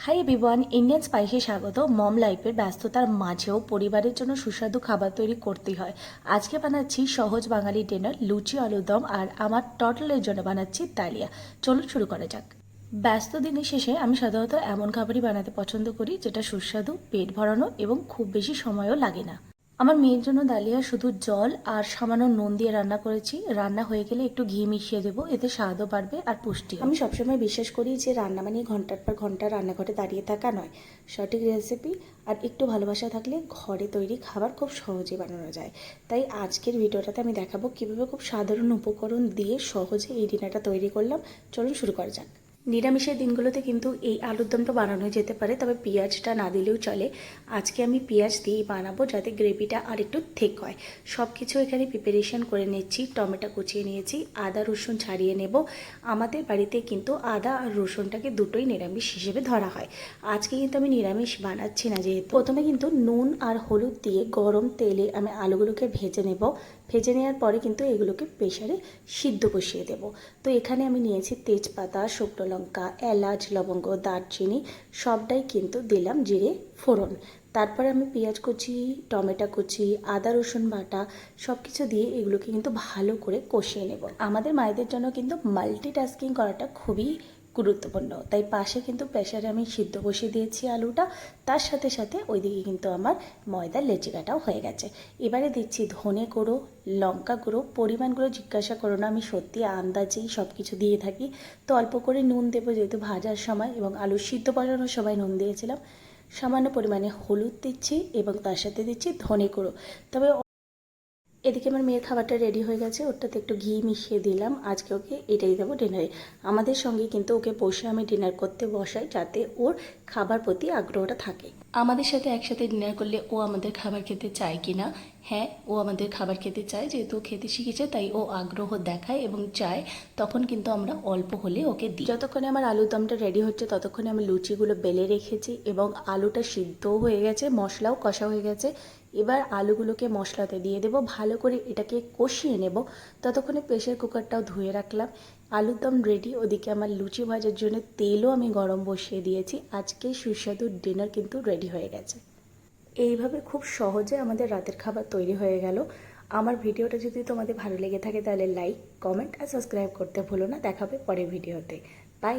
Hi everyone, Indian স্পাইসে স্বাগত। মম লাইফের ব্যস্ততার মাঝেও পরিবারের জন্য সুস্বাদু খাবার তৈরি করতে হয়। আজকে বানাচ্ছি সহজ বাঙালি ডিনার, লুচি আলুর দম, আর আমার টটলের জন্য বানাচ্ছি ডালিয়া। চলুন শুরু করা যাক। ব্যস্ত দিনের শেষে আমি সাধারণত এমন খাবারই বানাতে পছন্দ করি যেটা সুস্বাদু, পেট ভরানো এবং খুব বেশি সময়ও লাগে না। আমার মেয়ের জন্য ডালিয়া শুধু জল আর সামান্য নুন দিয়ে রান্না করেছি। রান্না হয়ে গেলে একটু ঘি মিশিয়ে দেবো, এতে স্বাদও বাড়বে আর পুষ্টি। আমি সবসময় বিশ্বাস করি যে রান্না মানে ঘন্টার পর ঘন্টা রান্নাঘরে দাঁড়িয়ে থাকা নয়, সঠিক রেসিপি আর একটু ভালোবাসা থাকলে ঘরে তৈরি খাবার খুব সহজে বানানো যায়। তাই আজকের ভিডিওটাতে আমি দেখাবো কীভাবে খুব সাধারণ উপকরণ দিয়ে সহজে এই ডিনারটা তৈরি করলাম। চলুন শুরু করা যাক। নিরামিষের দিনগুলোতে কিন্তু এই আলুর দমটা বানানো যেতে পারে, তবে পেঁয়াজটা না দিলেও চলে। আজকে আমি পেঁয়াজ দিয়েই বানাবো যাতে গ্রেভিটা আর একটু ঠিক হয়। সব কিছু এখানে প্রিপারেশন করে নিচ্ছি। টমেটো কুচিয়ে নিয়েছি, আদা রসুন ছাড়িয়ে নেব। আমাদের বাড়িতে কিন্তু আদা আর রসুনটাকে দুটোই নিরামিষ হিসেবে ধরা হয়। আজকে কিন্তু আমি নিরামিষ বানাচ্ছি না, যেহেতু প্রথমে কিন্তু নুন আর হলুদ দিয়ে গরম তেলে আমি আলুগুলোকে ভেজে নেব। ভেজে নেওয়ার পরে কিন্তু এগুলোকে প্রেসারে সিদ্ধ বসিয়ে দেব। তো এখানে আমি নিয়েছি তেজপাতা, শুকনো লঙ্কা, এলাচ, লবঙ্গ, দারচিনি, সবটাই কিন্তু দিলাম জিরে ফোড়ন। তারপরে আমি পেঁয়াজ কুচি, টমেটো কুচি, আদা রসুন বাটা সব কিছু দিয়ে এগুলোকে কিন্তু ভালো করে কষিয়ে নেব। আমাদের মায়েদের জন্য কিন্তু মাল্টিটাস্কিং করাটা খুবই গুরুত্বপূর্ণ, তাই পাশে কিন্তু প্রেসারে আমি সিদ্ধ বসিয়ে দিয়েছি আলুটা। তার সাথে সাথে ওইদিকে কিন্তু আমার ময়দার লেচি কাটাও হয়ে গেছে। এবারে দিচ্ছি ধনে গুঁড়ো, লঙ্কা গুঁড়ো। পরিমাণগুলো জিজ্ঞাসা করো না, আমি সত্যি আন্দাজেই সব কিছু দিয়ে থাকি। তো অল্প করে নুন দেবো, যেহেতু ভাজার সময় এবং আলু সিদ্ধ বসানোর সময় নুন দিয়েছিলাম। সামান্য পরিমাণে হলুদ দিচ্ছি এবং তার সাথে দিচ্ছি ধনে গুঁড়ো। তবে এদিকে আমার মেয়ের খাবারটা রেডি হয়ে গেছে, ওটাতে একটু ঘি মিশিয়ে দিলাম। আজকে ওকে এটাই দেবো ডিনারে। আমাদের সঙ্গে কিন্তু ওকে বসে আমি ডিনার করতে বসাই, যাতে ওর খাবার প্রতি আগ্রহটা থাকে। আমাদের সাথে একসাথে ডিনার করলে ও আমাদের খাবার খেতে চায় কি না? হ্যাঁ, ও আমাদের খাবার খেতে চায়। যেহেতু ও খেতে শিখেছে তাই ও আগ্রহ দেখায় এবং চায়। তখন কিন্তু আমরা অল্প হলে ওকে দিই। যতক্ষণে আমার আলুর দমটা রেডি হচ্ছে ততক্ষণে আমি লুচিগুলো বেলে রেখেছি এবং আলুটা সিদ্ধও হয়ে গেছে, মশলাও কষা হয়ে গেছে। এবার আলুগুলোকে মশলাতে দিয়ে দেবো, ভালো করে এটাকে কষিয়ে নেব। ততক্ষণে প্রেসার কুকারটাও ধুয়ে রাখলাম। আলুর দম রেডি। ওদিকে আমার লুচি ভাজার জন্য তেলও আমি গরম বসিয়ে দিয়েছি। আজকে সুস্বাদু ডিনার কিন্তু রেডি হয়ে গেছে। এইভাবে খুব সহজে আমাদের রাতের খাবার তৈরি হয়ে গেল। আমার ভিডিওটা যদি তোমাদের ভালো লেগে থাকে তাহলে লাইক, কমেন্ট আর সাবস্ক্রাইব করতে ভুলো না। দেখাবে পরের ভিডিওতে। বাই।